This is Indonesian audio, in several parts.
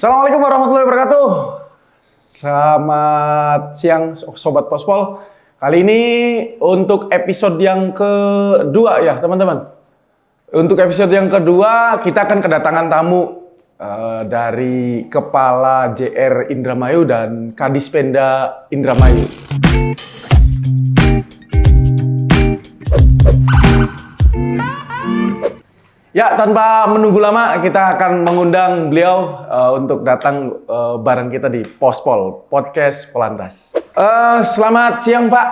Assalamualaikum warahmatullahi wabarakatuh. Selamat siang Sobat Pospol. Kali ini untuk episode yang kedua ya teman-teman. Untuk episode yang kedua kita akan kedatangan tamu dari Kepala JR Indramayu dan Kadispenda Indramayu. Ya, tanpa menunggu lama, kita akan mengundang beliau untuk datang bareng kita di Pospol, Podcast Polantas. Selamat siang, Pak.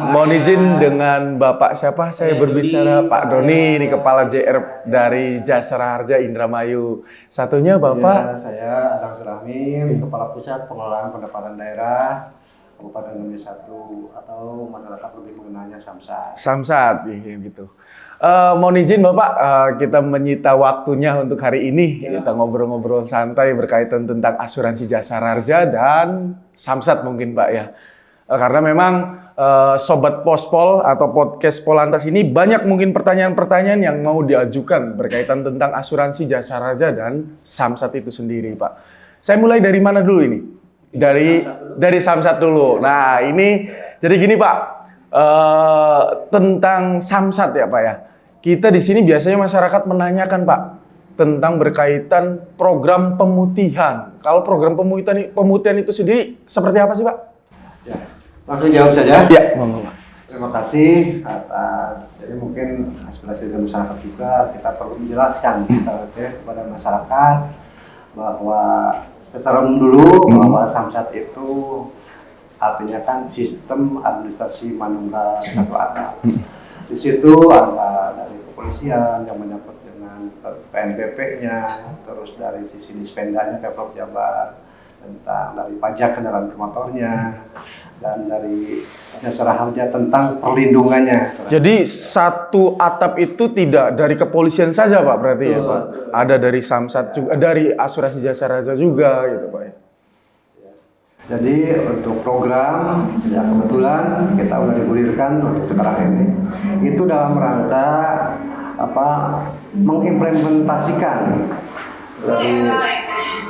Mohon izin dengan Bapak siapa? Saya berbicara Pak Doni, ini Kepala JR dari Jasara Harja Indramayu. Satunya Bapak? Ya, saya Adang Suramin, Kepala Pusat Pengelolaan Pendapatan Daerah Kabupaten Indonesia 1 atau masyarakat lebih mengenalnya Samsat. Samsat, gitu. Mohon izin Bapak, kita menyita waktunya untuk hari ini. Kita ngobrol-ngobrol santai berkaitan tentang asuransi Jasara Harja dan Samsat mungkin Pak ya. Karena memang Sobat Pospol atau Podcast Polantas ini banyak mungkin pertanyaan-pertanyaan yang mau diajukan berkaitan tentang asuransi Jasara Harja dan Samsat itu sendiri Pak. Saya mulai dari mana dulu ini? Dari Samsat dulu. Nah ini, jadi gini Pak, tentang Samsat ya Pak ya. Kita di sini biasanya masyarakat menanyakan Pak tentang berkaitan program pemutihan. Kalau program pemutihan itu sendiri seperti apa sih Pak? Ya, langsung jawab saja. Ya, monggo Pak. Terima kasih atas, jadi mungkin aspirasi dari masyarakat juga kita perlu menjelaskan kepada masyarakat bahwa secara umum dulu bahwa Samsat itu artinya kan sistem administrasi manunggal satu atap. Di situ ada dari kepolisian yang menyangkut dengan PNBP-nya, terus dari sisi dispendanya Pemprov Jabar, tentang dari pajak kendaraan bermotornya, dan dari Jasara Harja tentang perlindungannya. Jadi satu atap itu tidak dari kepolisian saja Pak berarti ya Pak? Ada dari Samsat juga, dari asuransi Jasara Harja juga gitu Pak ya? Jadi untuk program ya kebetulan kita udah digulirkan untuk sekarang ini itu dalam rangka mengimplementasikan dari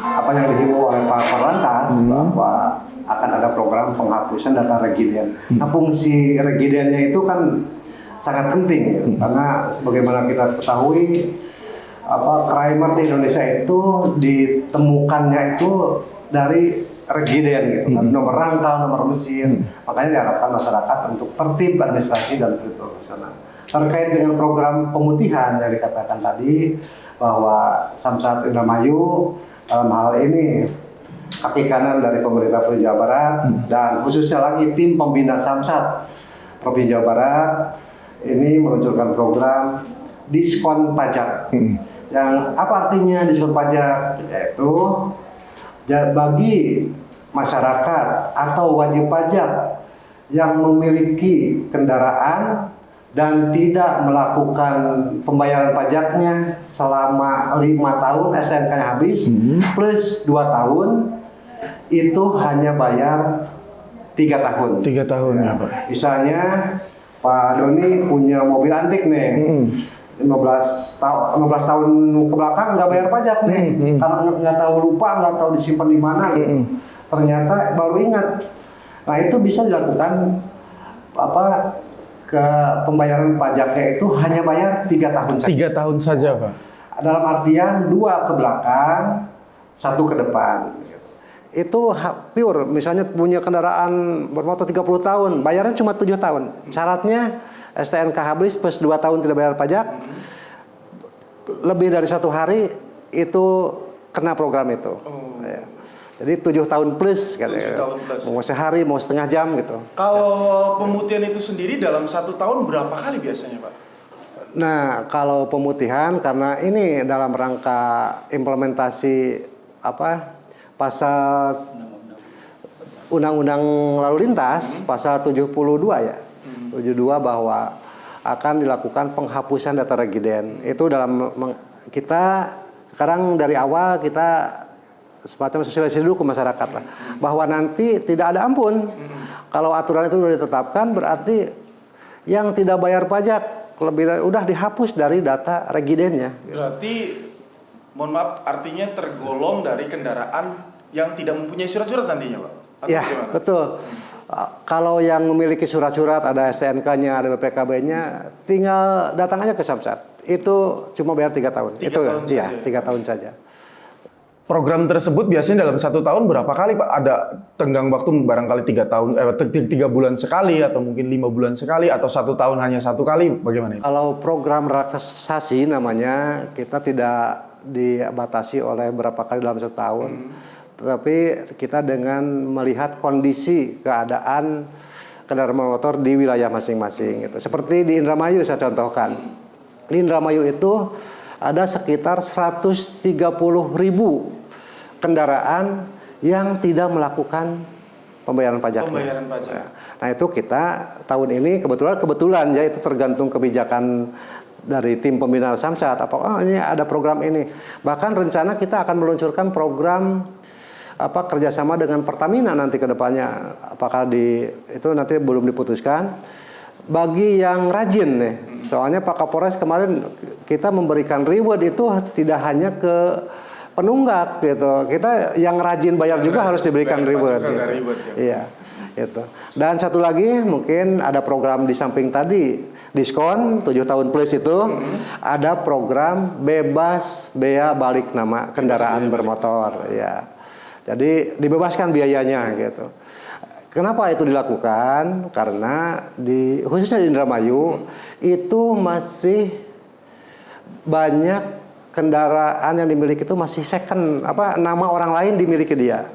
apa yang dihimbau oleh Pak Polantas bahwa akan ada program penghapusan data regiden. Nah fungsi regidennya itu kan sangat penting karena sebagaimana kita ketahui krimer di Indonesia itu ditemukannya itu dari regiden gitu, nomor rangkal, nomor mesin. Makanya diharapkan masyarakat untuk tertib administrasi dan tertib profesional. Terkait dengan program pemutihan yang dikatakan tadi bahwa Samsat Indramayu dalam hal ini kaki kanan dari pemerintah Provinsi Jawa Barat dan khususnya lagi tim pembina Samsat Provinsi Jawa Barat ini meluncurkan program diskon pajak. Yang apa artinya diskon pajak? Yaitu bagi masyarakat atau wajib pajak yang memiliki kendaraan dan tidak melakukan pembayaran pajaknya selama 5 tahun STNK-nya habis plus 2 tahun itu hanya bayar 3 tahun. 3 tahun ya Pak. Misalnya Pak Doni punya mobil antik nih. 15 tahun ke belakang nggak bayar pajak nih karena nggak tahu lupa, nggak tahu disimpan di mana ternyata baru ingat. Nah itu bisa dilakukan ke pembayaran pajaknya itu hanya bayar 3 tahun saja. 3 tahun saja Pak. Dalam artian 2 ke belakang, 1 ke depan. Itu pure, misalnya punya kendaraan bermotor 30 tahun, bayarnya cuma 7 tahun. Syaratnya STNK habis plus 2 tahun tidak bayar pajak, lebih dari 1 hari itu kena program itu. Ya. Jadi 7 tahun plus, 7 tahun plus. Mau sehari, mau setengah jam gitu. Kalau pemutihan itu sendiri dalam 1 tahun berapa kali biasanya Pak? Nah kalau pemutihan karena ini dalam rangka implementasi pasal Undang-Undang Lalu Lintas pasal 72 ya. 72 bahwa akan dilakukan penghapusan data regiden. Itu dalam kita sekarang dari awal kita semacam sosialisasi dulu ke masyarakat lah. Bahwa nanti tidak ada ampun. Kalau aturan itu sudah ditetapkan berarti yang tidak bayar pajak lebih udah dihapus dari data regidennya. Berarti Mohon maaf, artinya tergolong dari kendaraan yang tidak mempunyai surat-surat nantinya, Pak? Atau Ya, bagaimana? betul. Kalau yang memiliki surat-surat, ada STNK-nya, ada BPKB-nya, tinggal datang aja ke Samsat. Itu cuma bayar 3 tahun. 3 tahun saja. Program tersebut biasanya dalam 1 tahun berapa kali, Pak? Ada tenggang waktu barangkali 3 tahun, 3 bulan sekali, atau mungkin 5 bulan sekali, atau 1 tahun hanya 1 kali, bagaimana itu? Kalau program relaksasi namanya, kita tidak dibatasi oleh berapa kali dalam 1 tahun. Tetapi kita dengan melihat kondisi keadaan kendaraan motor di wilayah masing-masing. Gitu. Seperti di Indramayu saya contohkan. Di Indramayu itu ada sekitar 130.000 kendaraan yang tidak melakukan pembayaran pajaknya. Pembayaran pajak. Nah itu kita tahun ini kebetulan ya, itu tergantung kebijakan dari tim pembina Samsat. Ini ada program ini. Bahkan rencana kita akan meluncurkan program kerjasama dengan Pertamina nanti ke depannya. Apakah itu nanti belum diputuskan. Bagi yang rajin nih, soalnya Pak Kapolres kemarin kita memberikan reward itu tidak hanya ke penunggak gitu. Kita yang rajin bayar juga harus diberikan reward. Gitu. Iya, gitu. Dan satu lagi mungkin ada program di samping tadi diskon 7 tahun plus itu ada program bebas bea balik nama kendaraan bermotor. Ya, jadi dibebaskan biayanya gitu. Kenapa itu dilakukan? Karena khususnya di Indramayu itu masih banyak kendaraan yang dimiliki itu masih second, nama orang lain dimiliki dia.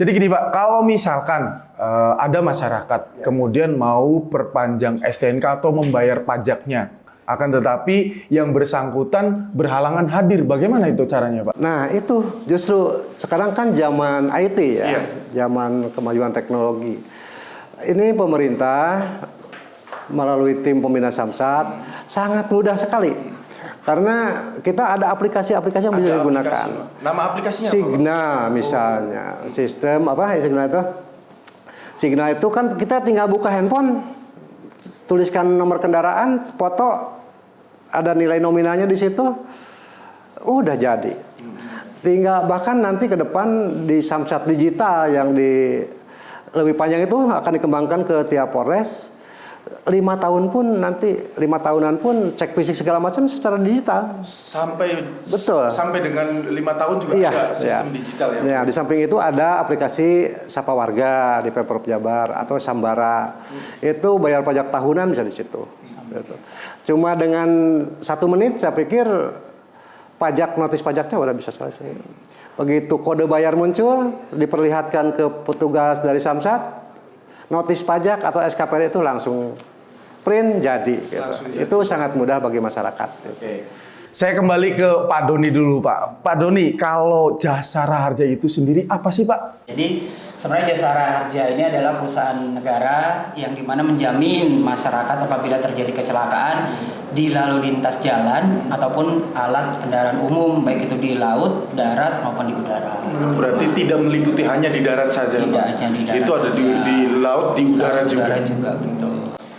Jadi gini Pak, kalau misalkan ada masyarakat kemudian mau perpanjang STNK atau membayar pajaknya, akan tetapi yang bersangkutan berhalangan hadir, bagaimana itu caranya Pak? Nah itu justru sekarang kan zaman IT ya, Iya. Zaman kemajuan teknologi. Ini pemerintah melalui tim pembina Samsat sangat mudah sekali. Karena kita ada aplikasi-aplikasi yang bisa digunakan. Nama aplikasinya Signa misalnya, sistem Signa itu? Signa itu kan kita tinggal buka handphone, tuliskan nomor kendaraan, foto, ada nilai nominalnya di situ, udah jadi. Tinggal bahkan nanti ke depan di Samsat digital yang lebih panjang itu akan dikembangkan ke tiap Polres. 5 tahunan pun cek fisik segala macam secara digital. Betul. Sampai dengan 5 tahun juga ada sistem digital ya. Ya, di samping itu ada aplikasi Sapa Warga di Pemprov Jabar atau Sambara. Itu bayar pajak tahunan bisa di situ. Gitu. Cuma dengan 1 menit saya pikir notis pajaknya udah bisa selesai. Begitu kode bayar muncul, diperlihatkan ke petugas dari Samsat, notis pajak atau SKPD itu langsung print jadi. Gitu. Itu sangat mudah bagi masyarakat. Oke. Saya kembali ke Pak Doni dulu Pak. Pak Doni, kalau Jasara Harja itu sendiri apa sih Pak? Jadi sebenarnya Jasara Harja ini adalah perusahaan negara yang dimana menjamin masyarakat apabila terjadi kecelakaan di lalu lintas jalan ataupun alat kendaraan umum, baik itu di laut, darat maupun di udara. Berarti tidak meliputi hanya di darat saja. Tidak hanya di darat. Itu ada di laut, di udara juga. Udara juga, betul.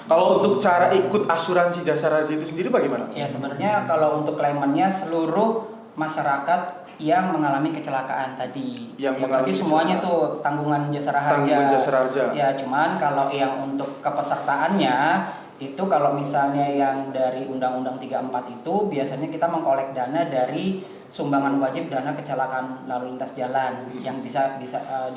Kalau untuk cara ikut asuransi Jasara Harja itu sendiri bagaimana? Ya sebenarnya kalau untuk klaimannya seluruh masyarakat yang mengalami kecelakaan tadi. Berarti semuanya tuh tanggungan Jasara Harja. Tanggungan Jasara Harja. Ya cuman kalau yang untuk kepesertaannya itu kalau misalnya yang dari Undang-Undang 34 itu biasanya kita mengkolek dana dari sumbangan wajib dana kecelakaan lalu lintas jalan yang bisa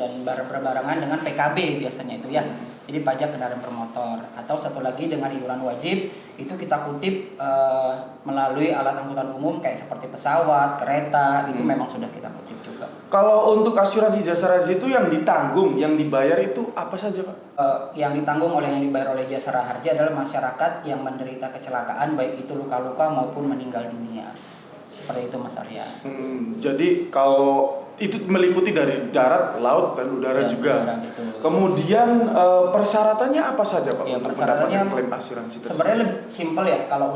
dan berbarengan dengan PKB biasanya itu ya. Jadi pajak kendaraan bermotor, atau satu lagi dengan iuran wajib itu kita kutip melalui alat angkutan umum kayak seperti pesawat, kereta, itu memang sudah kita kutip juga. Kalau untuk asuransi Jasara Harja itu yang ditanggung, yang dibayar itu apa saja Pak? Yang ditanggung yang dibayar oleh Jasara Harja adalah masyarakat yang menderita kecelakaan baik itu luka-luka maupun meninggal dunia. Seperti itu Mas Arya. Jadi kalau itu meliputi dari darat, laut, dan udara juga. Udara, gitu. Kemudian persyaratannya apa saja Pak Ya, untuk persyaratannya mendapatkan klaim asuransi tersebut? sebenarnya lebih simpel ya. Kalau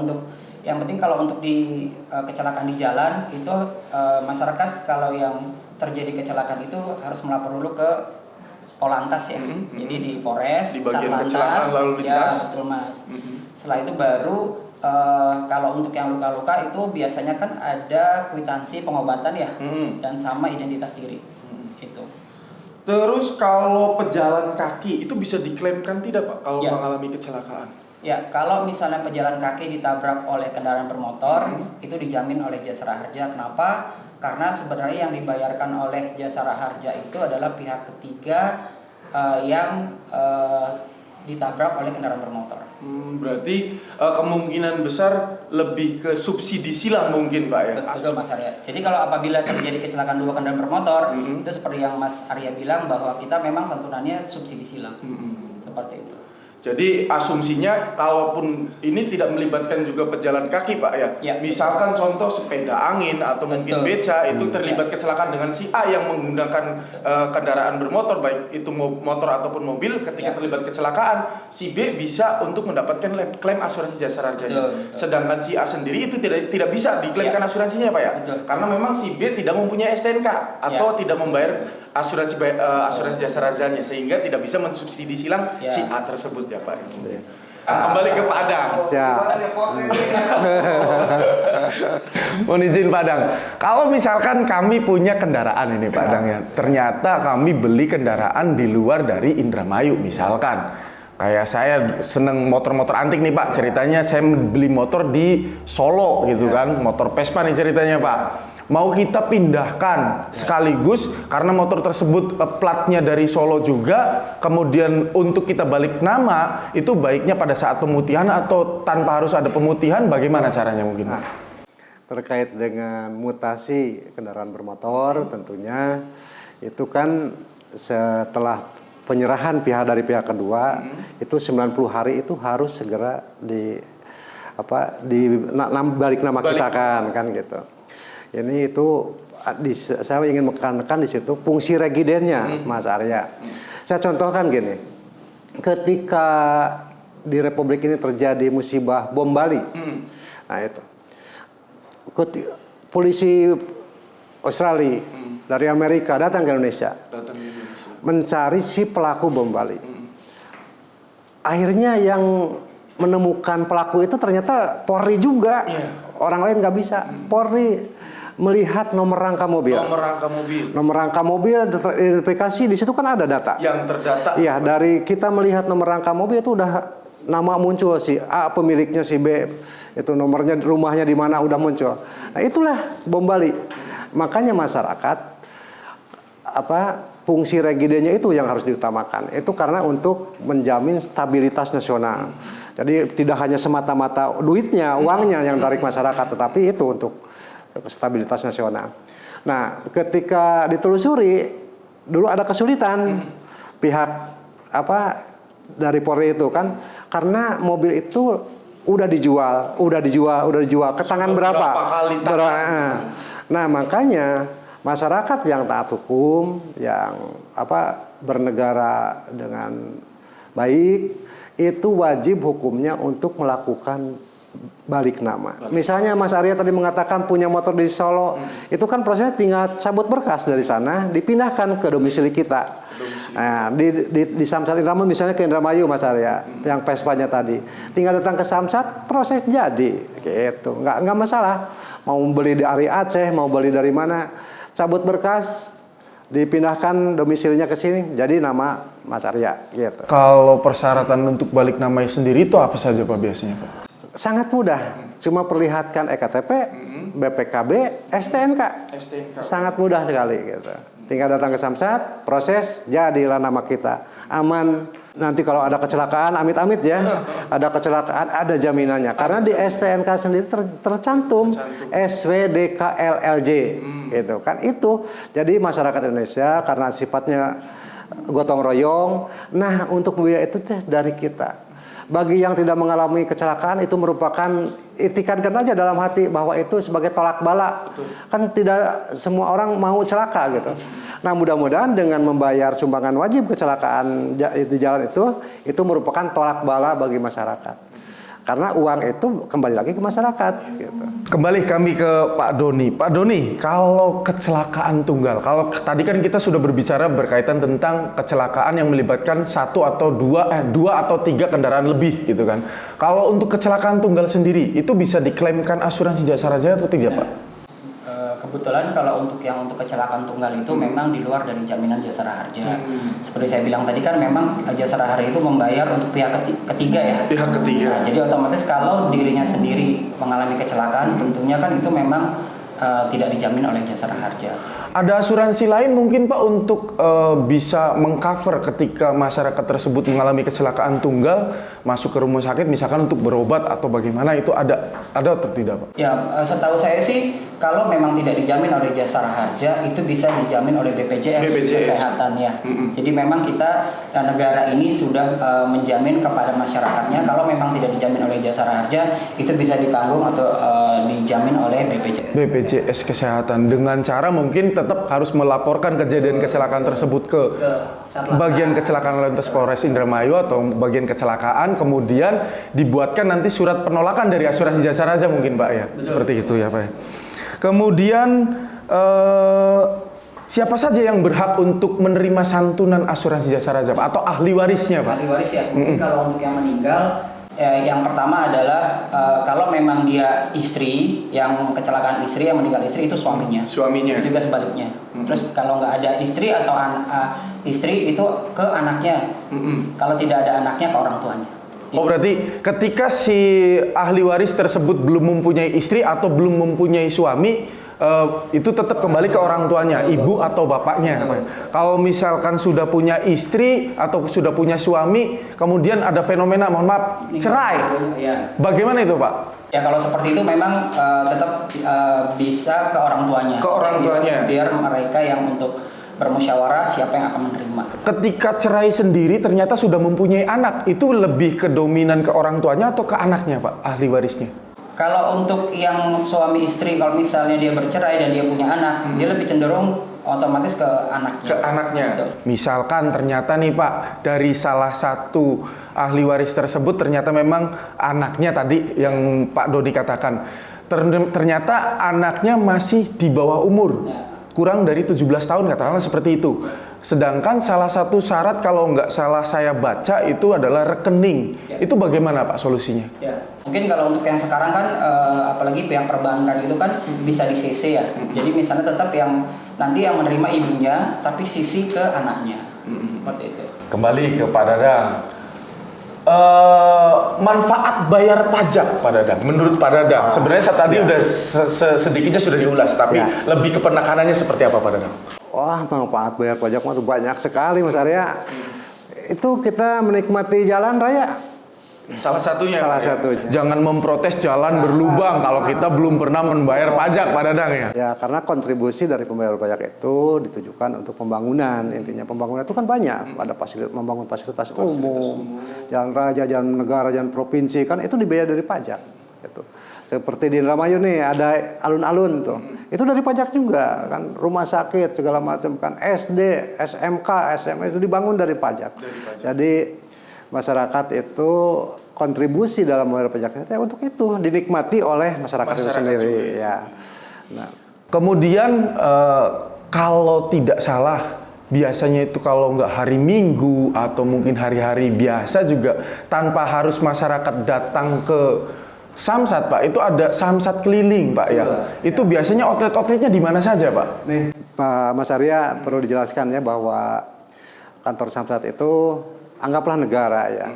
yang penting kalau untuk di kecelakaan di jalan itu masyarakat kalau yang terjadi kecelakaan itu harus melapor dulu ke Polantas ya. Jadi di Polres, di bagian Satlantas, kecelakaan lalu lintas. Ya betul Mas. Setelah itu baru kalau untuk yang luka-luka itu biasanya kan ada kwitansi pengobatan ya, dan sama identitas diri. Itu. Terus kalau pejalan kaki itu bisa diklaimkan tidak Pak kalau Ya. mengalami kecelakaan? Ya, kalau misalnya pejalan kaki ditabrak oleh kendaraan bermotor, itu dijamin oleh Jasara Harja. Kenapa? Karena sebenarnya yang dibayarkan oleh Jasara Harja itu adalah pihak ketiga yang ditabrak oleh kendaraan bermotor. Berarti kemungkinan besar lebih ke subsidi silang mungkin Pak ya? Betul Mas Arya. Jadi kalau apabila terjadi kecelakaan dua kendaraan bermotor, itu seperti yang Mas Arya bilang bahwa kita memang santunannya subsidi silang. Seperti itu. Jadi asumsinya kalaupun ini tidak melibatkan juga pejalan kaki Pak ya, Ya. misalkan contoh sepeda angin atau mungkin Betul. beca itu terlibat kecelakaan dengan si A yang menggunakan kendaraan bermotor baik itu motor ataupun mobil, ketika Ya. terlibat kecelakaan si B bisa untuk mendapatkan klaim asuransi jasa harjanya. Betul. Sedangkan si A sendiri itu tidak bisa diklaimkan Ya. asuransinya Pak ya, Betul. karena memang si B tidak mempunyai STNK atau tidak membayar asuransi jasa harjanya sehingga tidak bisa mensubsidi silang Ya. si A tersebut ya Pak. Kembali ke Padang. Siap. Mohon izin Padang. Kalau misalkan kami punya kendaraan ini Padang ya, ternyata kami beli kendaraan di luar dari Indramayu misalkan. Kayak saya seneng motor-motor antik nih Pak, ceritanya saya beli motor di Solo gitu kan, motor Vespa nih ceritanya Pak. Mau kita pindahkan sekaligus karena motor tersebut platnya dari Solo juga, kemudian untuk kita balik nama itu baiknya pada saat pemutihan atau tanpa harus ada pemutihan, bagaimana caranya mungkin? Terkait dengan mutasi kendaraan bermotor, tentunya itu kan setelah penyerahan dari pihak kedua, itu 90 hari itu harus segera balik nama kita kan gitu. Ini itu saya ingin menekankan di situ fungsi regidennya, Mas Arya. Saya contohkan gini, ketika di Republik ini terjadi musibah bom Bali, nah itu polisi Australia dari Amerika datang ke Indonesia, mencari si pelaku bom Bali. Akhirnya yang menemukan pelaku itu ternyata Polri juga, orang lain nggak bisa. Polri melihat nomor rangka mobil. Nomor rangka mobil teridentifikasi di situ kan ada data. Yang terdata. Iya, dari kita melihat nomor rangka mobil itu udah nama muncul, si A pemiliknya, si B itu nomornya, rumahnya di mana udah muncul. Nah, itulah bom Bali. Makanya masyarakat fungsi regidennya itu yang harus diutamakan. Itu karena untuk menjamin stabilitas nasional. Jadi tidak hanya semata-mata duitnya, uangnya yang tarik masyarakat, tetapi itu untuk stabilitas nasional. Nah, ketika ditelusuri dulu ada kesulitan pihak dari Polri itu kan, karena mobil itu udah dijual ke tangan berapa? Nah, makanya masyarakat yang taat hukum, yang bernegara dengan baik, itu wajib hukumnya untuk melakukan balik nama. Misalnya Mas Arya tadi mengatakan punya motor di Solo, itu kan prosesnya tinggal cabut berkas dari sana, dipindahkan ke domisili kita. Nah, di Samsat Indramayu misalnya ke Indramayu Mas Arya, yang Vespanya tadi, tinggal datang ke Samsat, proses jadi, gitu. Nggak masalah. Mau beli dari Aceh, mau beli dari mana, cabut berkas, dipindahkan domisilinya ke sini, jadi nama Mas Arya, gitu. Kalau persyaratan untuk balik nama sendiri itu apa saja Pak biasanya Pak? Sangat mudah, cuma perlihatkan EKTP, BPKB, STNK. Sangat mudah sekali gitu. Tinggal datang ke Samsat, proses, jadilah nama kita. Aman. Nanti kalau ada kecelakaan, amit-amit ya, ada kecelakaan, ada jaminannya. Karena di STNK sendiri tercantum SWDKLLJ, gitu kan. Itu jadi masyarakat Indonesia karena sifatnya gotong royong. Nah, untuk biaya itu dari kita. Bagi yang tidak mengalami kecelakaan itu merupakan itikadkan aja dalam hati bahwa itu sebagai tolak bala. Kan tidak semua orang mau celaka gitu. Nah, mudah-mudahan dengan membayar sumbangan wajib kecelakaan di jalan itu merupakan tolak bala bagi masyarakat. Karena uang itu kembali lagi ke masyarakat. Gitu. Kembali kami ke Pak Doni. Pak Doni, kalau kecelakaan tunggal, kalau tadi kan kita sudah berbicara berkaitan tentang kecelakaan yang melibatkan dua atau tiga kendaraan lebih gitu kan. Kalau untuk kecelakaan tunggal sendiri, itu bisa diklaimkan asuransi Jasara Harja atau tidak, Pak? Kebetulan kalau untuk kecelakaan tunggal itu memang di luar dari jaminan Jasara Harja. Seperti saya bilang tadi kan memang Jasara Harja itu membayar untuk pihak ketiga ya. Pihak ketiga. Jadi otomatis kalau dirinya sendiri mengalami kecelakaan, tentunya kan itu memang tidak dijamin oleh Jasara Harja. Ada asuransi lain mungkin Pak untuk bisa mengcover ketika masyarakat tersebut mengalami kecelakaan tunggal masuk ke rumah sakit misalkan untuk berobat atau bagaimana, itu ada atau tidak Pak? Ya, setahu saya sih kalau memang tidak dijamin oleh Jasara Harja itu bisa dijamin oleh BPJS Kesehatan ya. Jadi memang kita negara ini sudah menjamin kepada masyarakatnya kalau memang tidak dijamin oleh Jasara Harja itu bisa ditanggung atau dijamin oleh BPJS Kesehatan dengan cara mungkin tetap harus melaporkan kejadian kecelakaan tersebut ke bagian kecelakaan lantas Polres Indramayu atau bagian kecelakaan, kemudian dibuatkan nanti surat penolakan dari asuransi Jasara Harja mungkin Pak ya. Betul. Seperti itu ya Pak ya. Kemudian siapa saja yang berhak untuk menerima santunan asuransi Jasara Harja Pak? Atau ahli warisnya Pak? Ahli waris ya. Mungkin kalau untuk yang meninggal, yang pertama adalah kalau memang dia istri, yang kecelakaan istri, yang meninggal istri itu suaminya. Suaminya. Juga sebaliknya. Terus kalau nggak ada istri atau istri itu ke anaknya. Kalau tidak ada anaknya ke orang tuanya. Oh berarti ketika si ahli waris tersebut belum mempunyai istri atau belum mempunyai suami, itu tetap kembali ke orang tuanya, ibu atau bapaknya. Kalau misalkan sudah punya istri atau sudah punya suami, kemudian ada fenomena, mohon maaf, cerai. Bagaimana itu Pak? Ya kalau seperti itu memang tetap bisa ke orang tuanya. Ke orang tuanya. Biar mereka yang untuk bermusyawarah siapa yang akan menerima. Ketika cerai sendiri ternyata sudah mempunyai anak, itu lebih ke dominan ke orang tuanya atau ke anaknya Pak, ahli warisnya? Kalau untuk yang suami istri, kalau misalnya dia bercerai dan dia punya anak, dia lebih cenderung otomatis ke anaknya. Ke anaknya. Betul. Misalkan ternyata nih Pak, dari salah satu ahli waris tersebut ternyata memang anaknya tadi yang Pak Dodi katakan, ternyata anaknya masih di bawah umur. Ya. Kurang dari 17 tahun katakanlah seperti itu. Sedangkan salah satu syarat kalau nggak salah saya baca itu adalah rekening. Ya. Itu bagaimana Pak solusinya? Ya. Mungkin kalau untuk yang sekarang kan apalagi pihak perbankan itu kan bisa di CC ya. Jadi misalnya tetap yang nanti yang menerima ibunya tapi sisi ke anaknya. Seperti itu. Kembali ke Pak Dadang. Manfaat bayar pajak Pak Dadang, menurut Pak Dadang sebenarnya tadi udah sedikitnya sudah diulas, tapi lebih ke penekanannya seperti apa Pak Dadang? Wah, manfaat bayar pajak mah banyak sekali Mas Arya. Itu kita menikmati jalan raya. Salah satunya. Salah satunya. Jangan memprotes jalan berlubang kalau kita belum pernah membayar pajak Pak Dadang ya. Ya, karena kontribusi dari pembayar pajak itu ditujukan untuk pembangunan. Intinya pembangunan itu kan banyak. Ada membangun fasilitas umum, jalan raya, jalan negara, jalan provinsi, kan itu dibayar dari pajak. Gitu. Seperti di Indramayu nih ada alun-alun tuh. Itu dari pajak juga kan, rumah sakit segala macam kan, SD, SMK, SMA itu dibangun dari pajak. Jadi masyarakat itu kontribusi dalam membayar pajaknya untuk itu dinikmati oleh masyarakat itu sendiri ya. Nah, kemudian kalau tidak salah biasanya itu kalau nggak hari Minggu atau mungkin hari-hari biasa juga tanpa harus masyarakat datang ke Samsat Pak, itu ada Samsat keliling Pak ya. Itu biasanya outlet-outletnya di mana saja Pak? Nih Pak Mas Arya perlu dijelaskan ya bahwa kantor Samsat itu anggaplah negara ya.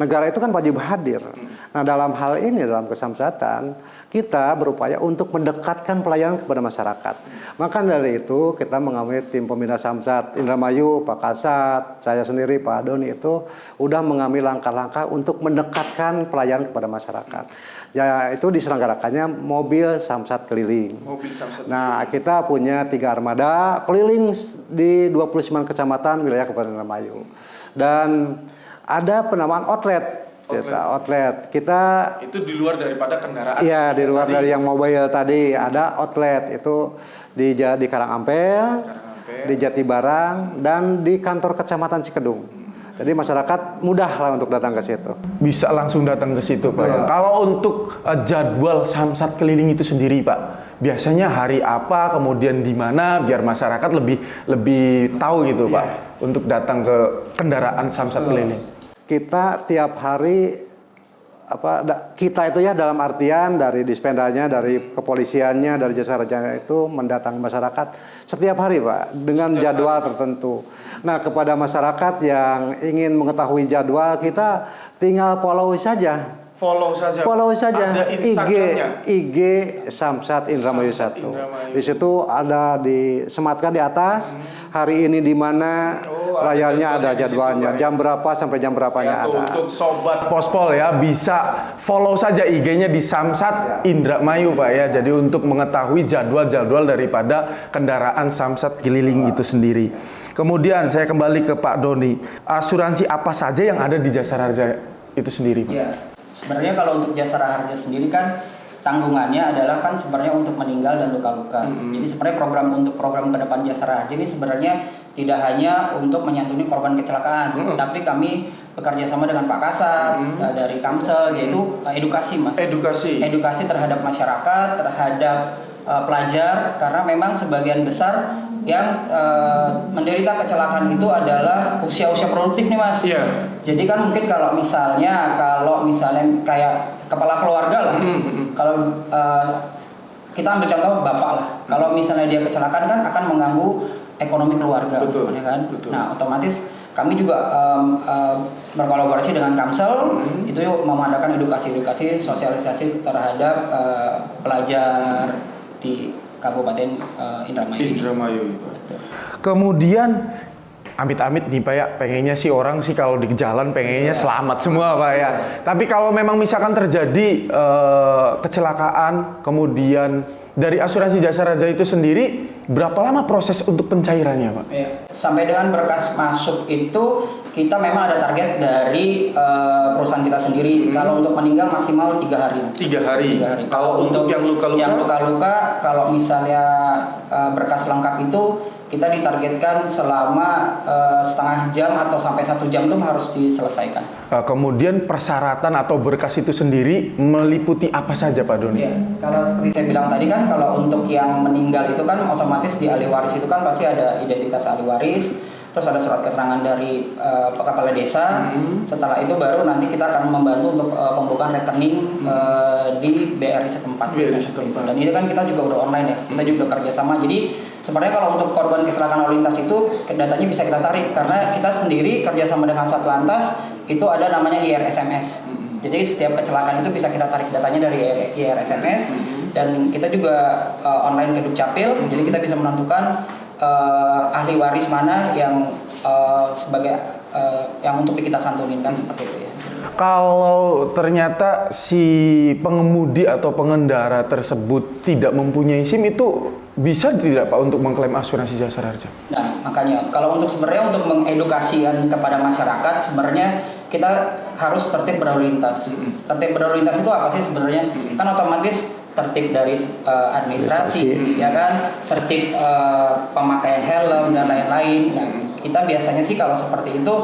Negara itu kan wajib hadir. Nah dalam hal ini, dalam kesamsatan, kita berupaya untuk mendekatkan pelayanan kepada masyarakat. Maka dari itu kita mengambil tim pembina Samsat Indramayu, Pak Kasat, saya sendiri Pak Doni itu udah mengambil langkah-langkah untuk mendekatkan pelayanan kepada masyarakat. Ya itu diselenggarakannya mobil Samsat keliling. Nah kita punya 3 armada keliling di 29 kecamatan wilayah Kabupaten Indramayu. Dan ada penamaan outlet. Kita itu di luar daripada kendaraan. Iya, di luar dari yang mobile tadi ada outlet itu di Karangampel, di Jatibarang dan di kantor Kecamatan Cikedung. Jadi masyarakat mudah lah untuk datang ke situ. Bisa langsung datang ke situ Pak ya. Kalau untuk jadwal samsat keliling itu sendiri Pak, biasanya hari apa, kemudian di mana, biar masyarakat lebih tahu gitu Pak, untuk datang ke kendaraan samsat keliling. Kita tiap hari kita itu ya dalam artian dari dispendanya, dari kepolisiannya, dari jasa rajanya itu mendatangi masyarakat setiap hari Pak dengan jadwal tertentu. Nah, kepada masyarakat yang ingin mengetahui jadwal kita tinggal follow saja. Follow saja. Ada IG Samsat Indramayu 1. Di situ ada disematkan di atas hari ini di mana, layarnya ada jadwalnya, jam berapa sampai jam berapanya ada. Untuk sobat Pospol ya, bisa follow saja IG-nya di Samsat Indramayu Pak ya. Jadi untuk mengetahui jadwal-jadwal daripada kendaraan Samsat keliling itu sendiri. Kemudian saya kembali ke Pak Doni. Asuransi apa saja yang ada di Jasara Harja itu sendiri Pak? Ya. Sebenarnya kalau untuk Jasara Harja sendiri kan tanggungannya adalah kan sebenarnya untuk meninggal dan luka-luka. Jadi sebenarnya program ke depan Jasara Harja ini sebenarnya tidak hanya untuk menyantuni korban kecelakaan, tapi kami bekerja sama dengan Pak Kasat dari Kamsel, yaitu edukasi Mas. Edukasi terhadap masyarakat, terhadap pelajar, karena memang sebagian besar yang menderita kecelakaan itu adalah usia-usia produktif nih Mas. Iya. Jadi kan mungkin kalau misalnya kayak kepala keluarga lah, kalau kita ambil contoh bapak lah, kalau misalnya dia kecelakaan kan akan mengganggu ekonomi keluarga, Betul. kan? Nah, otomatis kami juga berkolaborasi dengan Kamsel, itu mengadakan edukasi sosialisasi terhadap pelajar di Kabupaten Indramayu. Kemudian amit-amit nih Pak ya, pengennya sih orang sih kalau di jalan pengennya selamat semua Pak ya. Tapi kalau memang misalkan terjadi kecelakaan, kemudian dari asuransi Jasara Harja itu sendiri berapa lama proses untuk pencairannya Pak? Ya, sampai dengan berkas masuk itu kita memang ada target dari perusahaan kita sendiri. Kalau untuk meninggal maksimal 3 hari. 3 hari. Kalau untuk yang luka-luka, kalau misalnya berkas lengkap itu kita ditargetkan selama setengah jam atau sampai 1 jam itu harus diselesaikan. Kemudian persyaratan atau berkas itu sendiri meliputi apa saja Pak Doni? Ya, kalau seperti saya bilang tadi kan, kalau untuk yang meninggal itu kan otomatis di ahli waris itu kan pasti ada identitas ahli waris, terus ada surat keterangan dari kepala desa. Setelah itu baru nanti kita akan membantu untuk pembukaan rekening di BRI setempat. Dan ini kan kita juga udah online ya, kita juga kerjasama. Jadi sebenarnya kalau untuk korban kecelakaan lalu lintas itu datanya bisa kita tarik, karena kita sendiri kerjasama dengan Satlantas itu ada namanya IRSMS. Jadi setiap kecelakaan itu bisa kita tarik datanya dari IRSMS, dan kita juga online ke Dukcapil. Jadi kita bisa menentukan ahli waris mana yang sebagai yang untuk kita santunin kan, seperti itu ya. Kalau ternyata si pengemudi atau pengendara tersebut tidak mempunyai SIM, itu bisa tidak Pak untuk mengklaim asuransi Jasara Harja? Nah, makanya kalau untuk sebenarnya untuk mengedukasikan kepada masyarakat, sebenarnya kita harus tertib berlalu lintas. Tertib berlalu lintas itu apa sih sebenarnya? Kan otomatis tertib dari administrasi, ya kan, tertib pemakaian helm dan lain-lain. Nah, kita biasanya sih kalau seperti itu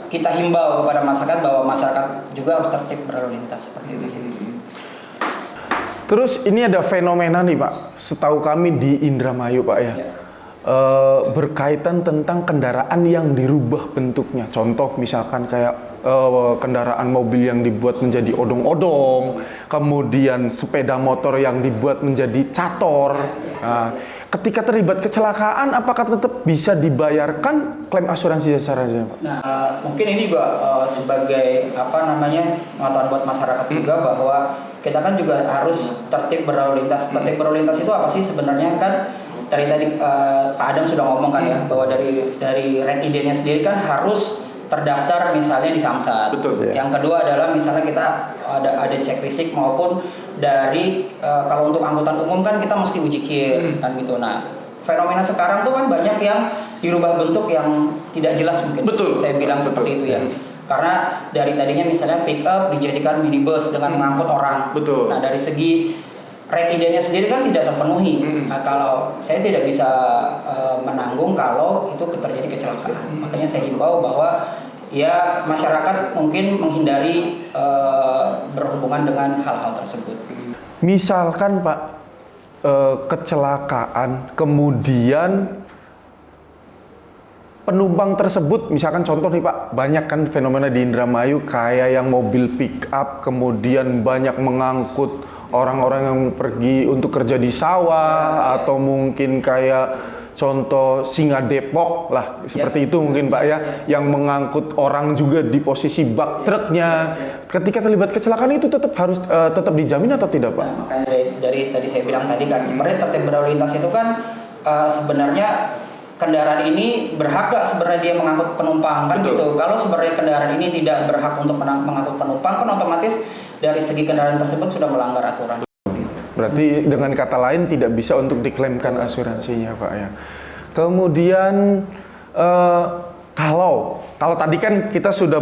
kita himbau kepada masyarakat bahwa masyarakat juga harus tertib berlalu lintas, seperti itu sih. Terus ini ada fenomena nih Pak, setahu kami di Indramayu Pak ya, berkaitan tentang kendaraan yang dirubah bentuknya. Contoh misalkan kayak kendaraan mobil yang dibuat menjadi odong-odong, kemudian sepeda motor yang dibuat menjadi cator. Nah, ketika terlibat kecelakaan, apakah tetap bisa dibayarkan klaim asuransi Jasara Harja Pak? Nah, mungkin ini juga sebagai pengetahuan buat masyarakat juga, bahwa kita kan juga harus tertib berlalu lintas. Tertib berlalu lintas itu apa sih sebenarnya? Kan dari tadi Pak Adam sudah ngomong kan ya, bahwa dari red ID-nya sendiri kan harus terdaftar misalnya di Samsat. Betul. Yang kedua adalah misalnya kita ada cek fisik, maupun dari kalau untuk angkutan umum kan kita mesti uji KIR kan gitu. Nah, fenomena sekarang tuh kan banyak yang dirubah bentuk yang tidak jelas mungkin. Betul. Saya bilang seperti itu ya. Karena dari tadinya misalnya pick up dijadikan minibus dengan mengangkut orang. Betul. Nah, dari segi red ID-nya sendiri kan tidak terpenuhi. Nah, kalau saya tidak bisa menanggung kalau itu terjadi kecelakaan. Makanya saya himbau bahwa ya masyarakat mungkin menghindari berhubungan dengan hal-hal tersebut. Misalkan Pak, kecelakaan, kemudian penumpang tersebut, misalkan contoh nih Pak, banyak kan fenomena di Indramayu kayak yang mobil pick up, kemudian banyak mengangkut orang-orang yang pergi untuk kerja di sawah, atau mungkin kayak contoh Singa Depok lah, seperti itu mungkin Pak ya, yang mengangkut orang juga di posisi bak truknya. Ketika terlibat kecelakaan itu tetap harus tetap dijamin atau tidak Pak? Nah, makanya dari tadi saya bilang tadi kan, sebenarnya tertib berlalu lintas itu kan sebenarnya kendaraan ini berhak gak sebenarnya dia mengangkut penumpang kan. Betul. Gitu. Kalau sebenarnya kendaraan ini tidak berhak untuk mengangkut penumpang kan otomatis dari segi kendaraan tersebut sudah melanggar aturan. Berarti dengan kata lain tidak bisa untuk diklaimkan asuransinya Pak ya. Kemudian kalau tadi kan kita sudah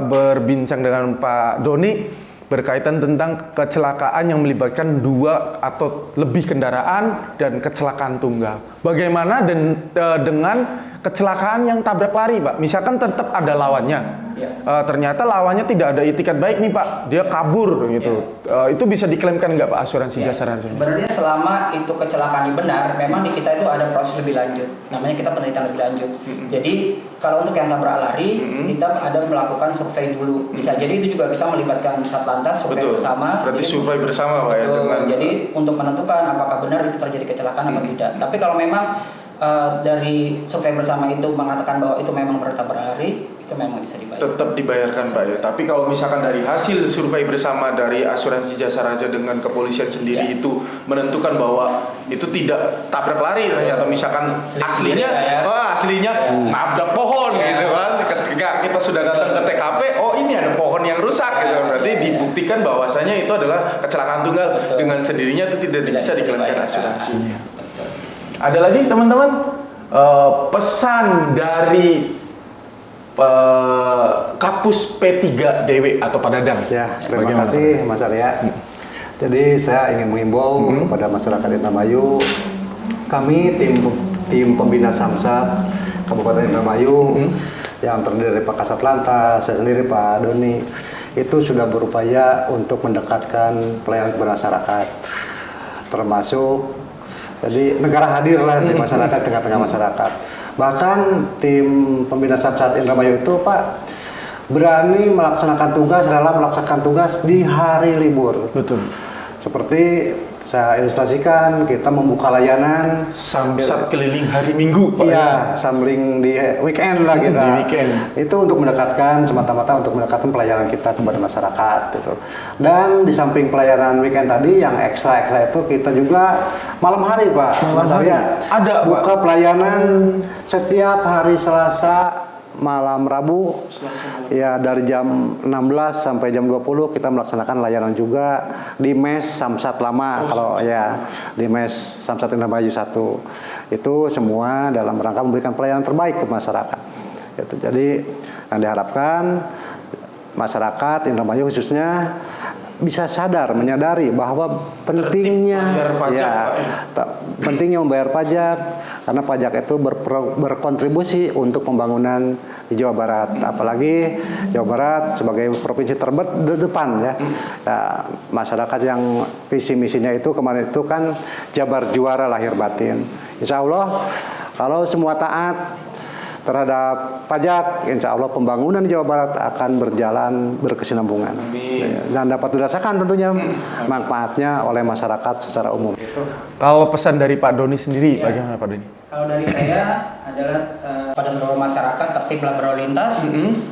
berbincang dengan Pak Doni berkaitan tentang kecelakaan yang melibatkan 2 atau lebih kendaraan dan kecelakaan tunggal. Bagaimana dengan kecelakaan yang tabrak lari Pak? Misalkan tetap ada lawannya. Ternyata lawannya tidak ada itikat baik nih Pak, dia kabur gitu. Itu bisa diklaimkan nggak Pak asuransi jasa raja? Sebenarnya selama itu kecelakaan benar, memang di kita itu ada proses lebih lanjut. Namanya kita penelitian lebih lanjut. Jadi kalau untuk yang tabrak lari, kita ada melakukan survei dulu. Bisa jadi itu juga kita melibatkan Satlantas survei bersama. Berarti survei bersama Pak ya. Jadi untuk menentukan apakah benar itu terjadi kecelakaan atau tidak. Tapi kalau memang dari survei bersama itu mengatakan bahwa itu memang bertabrak lari, itu memang bisa dibayar. Tetap dibayarkan Pak ya. Tapi kalau misalkan dari hasil survei bersama dari asuransi jasa raja dengan kepolisian sendiri itu menentukan bahwa itu tidak tabrak lari, ternyata misalkan aslinya nabrak pohon gitu kan. Ketika kita sudah datang ke TKP, oh ini ada pohon yang rusak gitu. Berarti dibuktikan bahwasanya itu adalah kecelakaan tunggal. Dengan sendirinya itu tidak bisa diklaimkan asuransinya. Ada lagi teman-teman pesan dari Kapus P3DW atau Pak Dadang. Ya, terima kasih Mas Arya. Jadi saya ingin mengimbau kepada masyarakat Indramayu, kami tim pembina Samsat Kabupaten Indramayu yang terdiri dari Pak Kasat Lantas, saya sendiri Pak Doni, itu sudah berupaya untuk mendekatkan pelayanan kepada masyarakat, termasuk jadi negara hadirlah di masyarakat, tengah-tengah masyarakat. Bahkan tim pembina Samsat Indramayu itu Pak berani melaksanakan tugas, rela melaksanakan tugas di hari libur. Betul. Seperti saya ilustrasikan, kita membuka layanan Samsat keliling hari Minggu Pak. Iya, samling di weekend lah kita. Di weekend. Itu untuk mendekatkan, semata-mata untuk mendekatkan pelayanan kita kepada masyarakat gitu. Dan di samping pelayanan weekend tadi yang ekstra-ekstra itu kita juga malam hari Pak. Mas Arya ada buka Pak. Pelayanan setiap hari Selasa malam Rabu ya dari jam 16 sampai jam 20 kita melaksanakan layanan juga di mes Samsat lama kalau ya di mes Samsat Indramayu 1 itu semua dalam rangka memberikan pelayanan terbaik ke masyarakat gitu. Jadi yang diharapkan masyarakat Indramayu khususnya bisa menyadari bahwa pentingnya pentingnya membayar pajak karena pajak itu berkontribusi untuk pembangunan di Jawa Barat, apalagi Jawa Barat sebagai provinsi terdepan ya. Masyarakat yang visi misinya itu kemarin itu kan Jabar juara lahir batin. Insya Allah kalau semua taat terhadap pajak, insya Allah pembangunan di Jawa Barat akan berjalan berkesinambungan dan dapat dirasakan tentunya manfaatnya oleh masyarakat secara umum. Kalau pesan dari Pak Doni sendiri, bagaimana Pak Doni? Kalau dari saya adalah pada seluruh masyarakat tertiblah berlalu lintas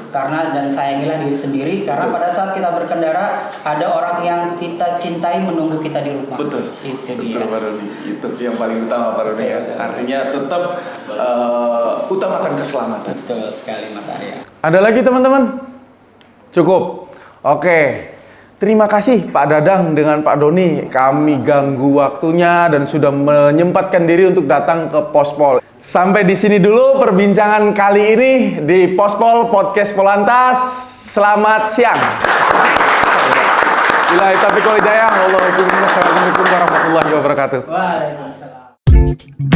karena dan sayangilah diri sendiri karena pada saat kita berkendara ada orang yang kita cintai menunggu kita di rumah. Betul. Itu dia. Pak Doni. Itu yang paling utama Pak Doni ya. Artinya tetap utamakan keselamatan. Betul sekali Mas Arya. Ada lagi teman-teman? Cukup. Oke. Terima kasih Pak Dadang dengan Pak Doni. Kami ganggu waktunya dan sudah menyempatkan diri untuk datang ke Pospol. Sampai di sini dulu perbincangan kali ini di Pospol Podcast Polantas. Selamat siang. Billahi taufiq wal hidayah. Wassalamualaikum warahmatullahi wabarakatuh. Waalaikumsalam.